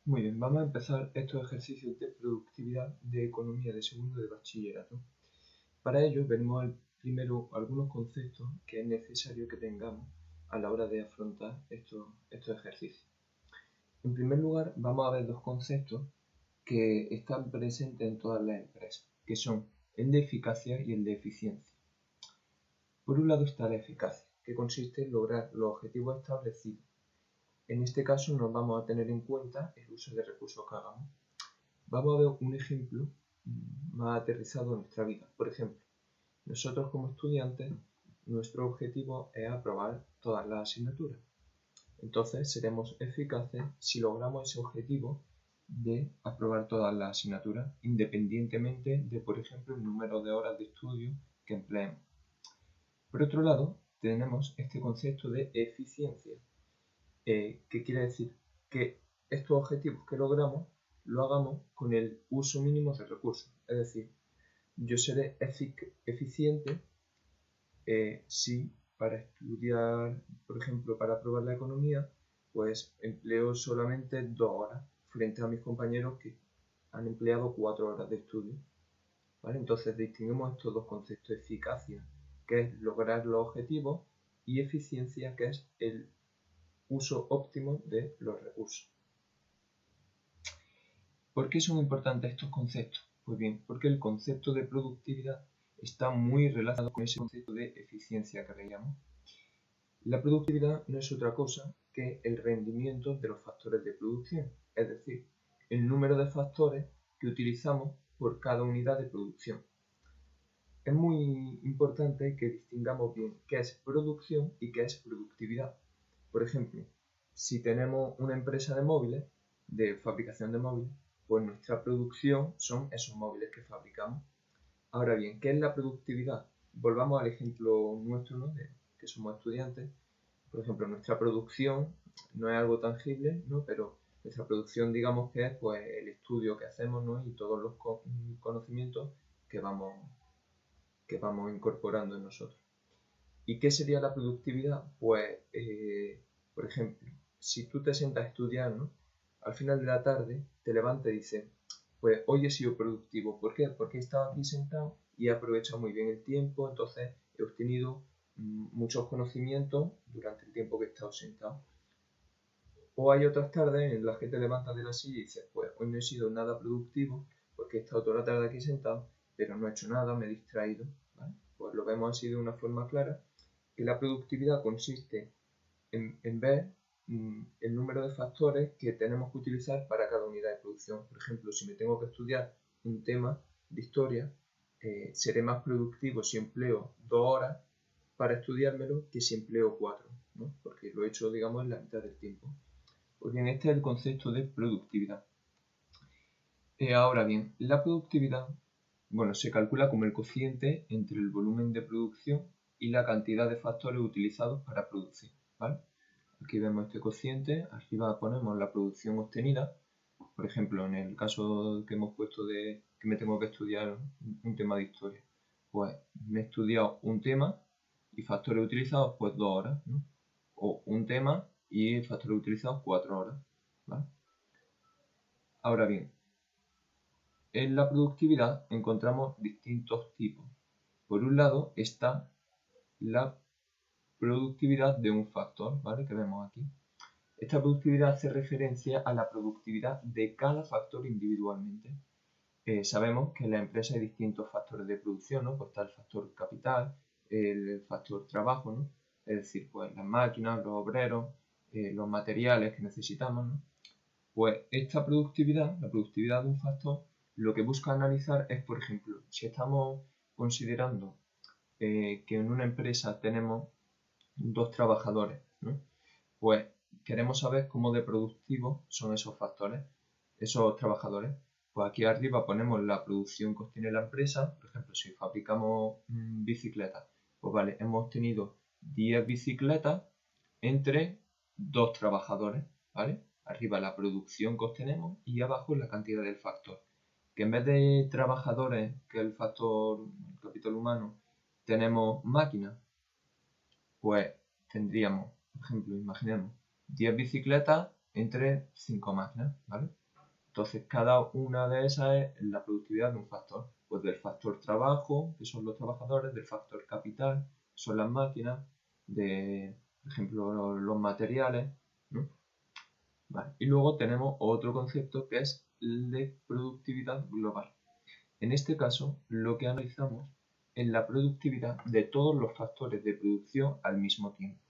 Muy bien, vamos a empezar estos ejercicios de productividad de economía de segundo de bachillerato. Para ello veremos primero algunos conceptos que es necesario que tengamos a la hora de afrontar estos ejercicios. En primer lugar, vamos a ver dos conceptos que están presentes en todas las empresas, que son el de eficacia y el de eficiencia. Por un lado está la eficacia, que consiste en lograr los objetivos establecidos. En este caso nos vamos a tener en cuenta el uso de recursos que hagamos. Vamos a ver un ejemplo más aterrizado en nuestra vida. Por ejemplo, nosotros como estudiantes, nuestro objetivo es aprobar todas las asignaturas. Entonces seremos eficaces si logramos ese objetivo de aprobar todas las asignaturas, independientemente de, por ejemplo, el número de horas de estudio que empleemos. Por otro lado, tenemos este concepto de eficiencia, que quiere decir que estos objetivos que logramos lo hagamos con el uso mínimo de recursos. Es decir, yo seré eficiente si para estudiar, por ejemplo, para aprobar la economía, pues empleo solamente 2 horas frente a mis compañeros que han empleado 4 horas de estudio. ¿Vale? Entonces distinguimos estos dos conceptos: eficacia, que es lograr los objetivos, y eficiencia, que es el uso óptimo de los recursos. ¿Por qué son importantes estos conceptos? Pues bien, porque el concepto de productividad está muy relacionado con ese concepto de eficiencia que veíamos. La productividad no es otra cosa que el rendimiento de los factores de producción, es decir, el número de factores que utilizamos por cada unidad de producción. Es muy importante que distingamos bien qué es producción y qué es productividad. Por ejemplo, si tenemos una empresa de móviles, de fabricación de móviles, pues nuestra producción son esos móviles que fabricamos. Ahora bien, ¿qué es la productividad? Volvamos al ejemplo nuestro, ¿no? De que somos estudiantes. Por ejemplo, nuestra producción no es algo tangible, ¿no? Pero nuestra producción, digamos que es pues el estudio que hacemos, ¿no? Y todos los conocimientos que vamos incorporando en nosotros. ¿Y qué sería la productividad? Pues, por ejemplo, si tú te sientas a estudiar, ¿no? Al final de la tarde te levantas y dices, pues hoy he sido productivo. ¿Por qué? Porque he estado aquí sentado y he aprovechado muy bien el tiempo, entonces he obtenido muchos conocimientos durante el tiempo que he estado sentado. O hay otras tardes en las que te levantas de la silla y dices, pues hoy no he sido nada productivo porque he estado toda la tarde aquí sentado, pero no he hecho nada, me he distraído. ¿Vale? Pues lo vemos así de una forma clara, que la productividad consiste en ver el número de factores que tenemos que utilizar para cada unidad de producción. Por ejemplo, si me tengo que estudiar un tema de historia, seré más productivo si empleo 2 horas para estudiármelo que si empleo 4, ¿no? Porque lo he hecho, digamos, en la mitad del tiempo. Pues bien, este es el concepto de productividad. Ahora bien, la productividad, bueno, se calcula como el cociente entre el volumen de producción y la cantidad de factores utilizados para producir, ¿vale? Aquí vemos este cociente, arriba ponemos la producción obtenida. Por ejemplo, en el caso que hemos puesto de que me tengo que estudiar un tema de historia, pues me he estudiado un tema y factores utilizados, pues 2 horas, ¿no? O un tema y factores utilizados 4 horas, ¿vale? Ahora bien, en la productividad encontramos distintos tipos. Por un lado está la productividad de un factor, ¿vale? Que vemos aquí. Esta productividad hace referencia a la productividad de cada factor individualmente. Sabemos que en la empresa hay distintos factores de producción, ¿no? Pues está el factor capital, el factor trabajo, ¿no? Es decir, pues las máquinas, los obreros, los materiales que necesitamos, ¿no? Pues esta productividad, la productividad de un factor, lo que busca analizar es, por ejemplo, si estamos considerando que en una empresa tenemos 2 trabajadores, ¿no? Pues queremos saber cómo de productivos son esos factores, esos trabajadores. Pues aquí arriba ponemos la producción que obtiene la empresa. Por ejemplo, si fabricamos bicicletas, pues vale, hemos tenido 10 bicicletas entre 2 trabajadores, ¿vale? Arriba la producción que obtenemos y abajo la cantidad del factor. Que en vez de trabajadores, que es el factor, el capital humano, tenemos máquinas, pues tendríamos, por ejemplo, imaginemos 10 bicicletas entre 5 máquinas, ¿vale? Entonces, cada una de esas es la productividad de un factor. Pues del factor trabajo, que son los trabajadores, del factor capital, que son las máquinas, de, por ejemplo, los materiales, ¿no? Vale. Y luego tenemos otro concepto que es el de productividad global. En este caso, lo que analizamos es la productividad de todos los factores de producción al mismo tiempo.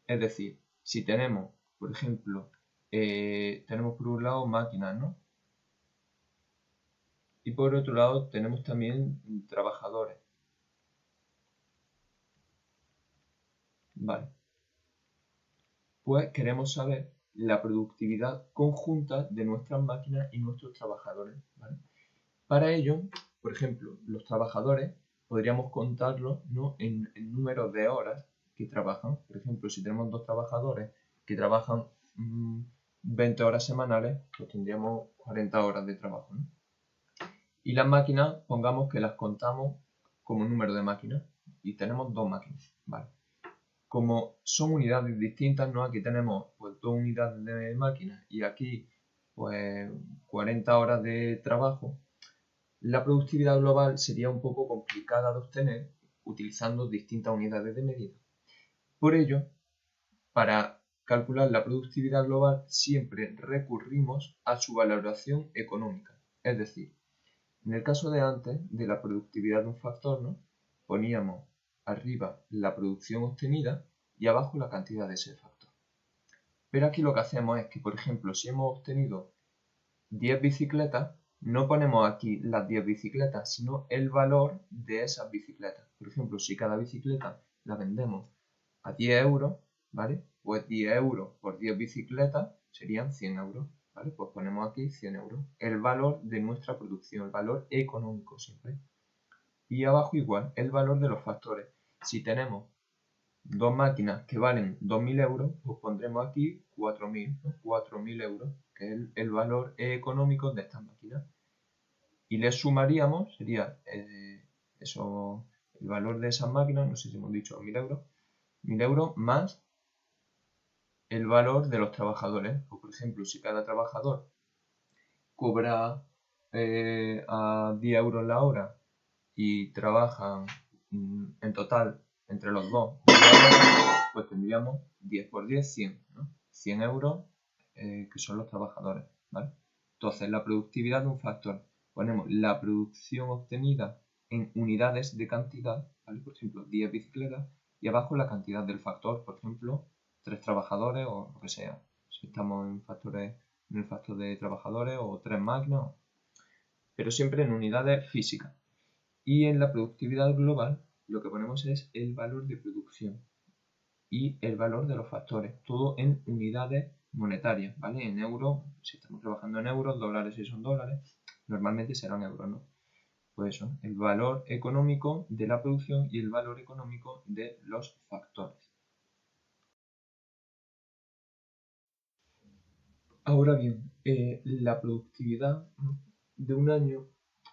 Es decir, si tenemos, por ejemplo, tenemos por un lado máquinas, ¿no? Y por otro lado tenemos también trabajadores. Vale. Pues queremos saber la productividad conjunta de nuestras máquinas y nuestros trabajadores, ¿vale? Para ello, por ejemplo, los trabajadores podríamos contarlos, ¿no?, en números de horas que trabajan. Por ejemplo, si tenemos 2 trabajadores que trabajan 20 horas semanales, pues tendríamos 40 horas de trabajo, ¿no? Y las máquinas, pongamos que las contamos como número de máquinas y tenemos 2 máquinas, ¿vale? Como son unidades distintas, ¿no? Aquí tenemos pues 2 unidades de máquinas y aquí pues 40 horas de trabajo. La productividad global sería un poco complicada de obtener utilizando distintas unidades de medida. Por ello, para calcular la productividad global siempre recurrimos a su valoración económica. Es decir, en el caso de antes, de la productividad de un factor, ¿no?, poníamos arriba la producción obtenida y abajo la cantidad de ese factor. Pero aquí lo que hacemos es que, por ejemplo, si hemos obtenido 10 bicicletas, no ponemos aquí las 10 bicicletas, sino el valor de esas bicicletas. Por ejemplo, si cada bicicleta la vendemos a 10 euros, ¿vale? Pues 10 euros por 10 bicicletas serían 100 euros, ¿vale? Pues ponemos aquí 100 euros. El valor de nuestra producción, el valor económico siempre. Y abajo igual, el valor de los factores. Si tenemos 2 máquinas que valen 2.000 euros, pues pondremos aquí 4.000, ¿no? 4.000 euros, que es el valor económico de estas máquinas. Y le sumaríamos, sería eso, el valor de esas máquinas, no sé si hemos dicho 1.000 euros más el valor de los trabajadores. O por ejemplo, si cada trabajador cobra a 10 euros la hora y trabajan en total entre los dos, pues tendríamos 10 por 10, 100, ¿no? 100 euros que son los trabajadores, ¿vale? Entonces, la productividad de un factor, ponemos la producción obtenida en unidades de cantidad, ¿vale? Por ejemplo, 10 bicicletas, y abajo la cantidad del factor, por ejemplo, 3 trabajadores o lo que sea. Si estamos en el factor de trabajadores o 3 máquinas, pero siempre en unidades físicas. Y en la productividad global lo que ponemos es el valor de producción y el valor de los factores, todo en unidades monetarias, ¿vale? En euros, si estamos trabajando en euros, dólares si son dólares, normalmente serán euros, ¿no? Pues eso, el valor económico de la producción y el valor económico de los factores. Ahora bien, la productividad de un año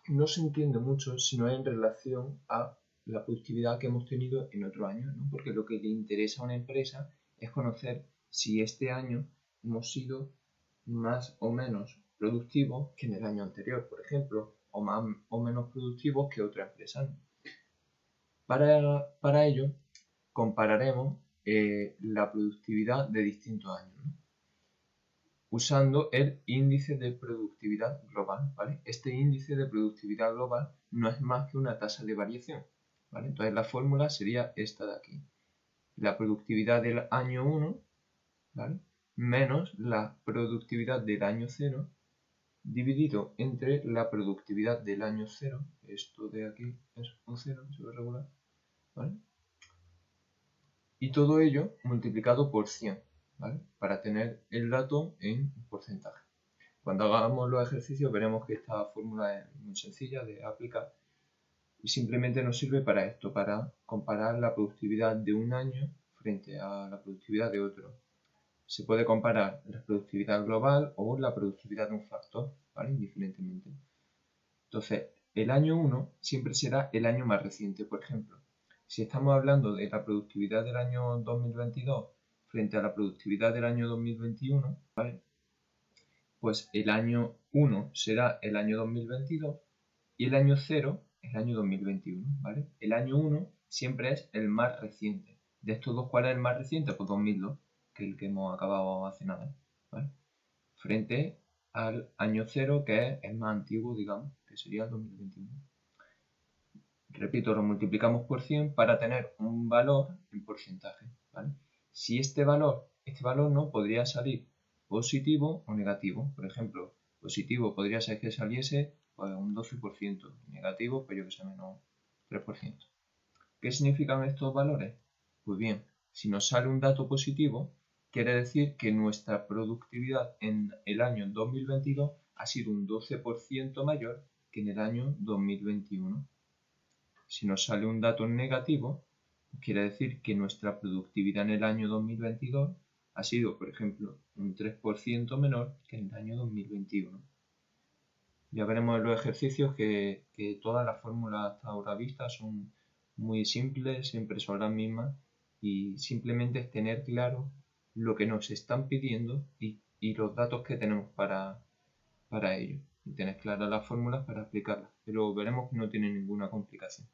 no se entiende mucho si no es en relación a la productividad que hemos tenido en otro año, ¿no? Porque lo que le interesa a una empresa es conocer si este año hemos sido más o menos productivos que en el año anterior, por ejemplo, o más o menos productivos que otra empresa, ¿no? Para ello, compararemos la productividad de distintos años, ¿no?, usando el índice de productividad global, ¿vale? Este índice de productividad global no es más que una tasa de variación, ¿vale? Entonces la fórmula sería esta de aquí. La productividad del año 1, ¿vale?, menos la productividad del año 0, dividido entre la productividad del año 0, esto de aquí es un 0, se ve regular, ¿vale? Y todo ello multiplicado por 100, ¿vale?, para tener el dato en porcentaje. Cuando hagamos los ejercicios veremos que esta fórmula es muy sencilla de aplicar y simplemente nos sirve para esto, para comparar la productividad de un año frente a la productividad de otro. Se puede comparar la productividad global o la productividad de un factor, ¿vale?, indiferentemente. Entonces, el año 1 siempre será el año más reciente. Por ejemplo, si estamos hablando de la productividad del año 2022 frente a la productividad del año 2021, ¿vale? Pues el año 1 será el año 2022 y el año 0 el año 2021, ¿vale? El año 1 siempre es el más reciente. De estos dos, ¿cuál es el más reciente? Pues 2002, que es el que hemos acabado hace nada, ¿vale? Frente al año 0, que es el más antiguo, digamos, que sería el 2021. Repito, lo multiplicamos por 100 para tener un valor en porcentaje, ¿vale? Si este valor no podría salir positivo o negativo. Por ejemplo, positivo podría ser que saliese pues, un 12%, negativo, pues yo que sé, menos 3%. ¿Qué significan estos valores? Pues bien, si nos sale un dato positivo, quiere decir que nuestra productividad en el año 2022 ha sido un 12% mayor que en el año 2021. Si nos sale un dato negativo, quiere decir que nuestra productividad en el año 2022 ha sido, por ejemplo, un 3% menor que en el año 2021. Ya veremos en los ejercicios que todas las fórmulas hasta ahora vistas son muy simples, siempre son las mismas y simplemente es tener claro lo que nos están pidiendo y los datos que tenemos para ello. Y tener claras las fórmulas para aplicarlas, pero veremos que no tiene ninguna complicación.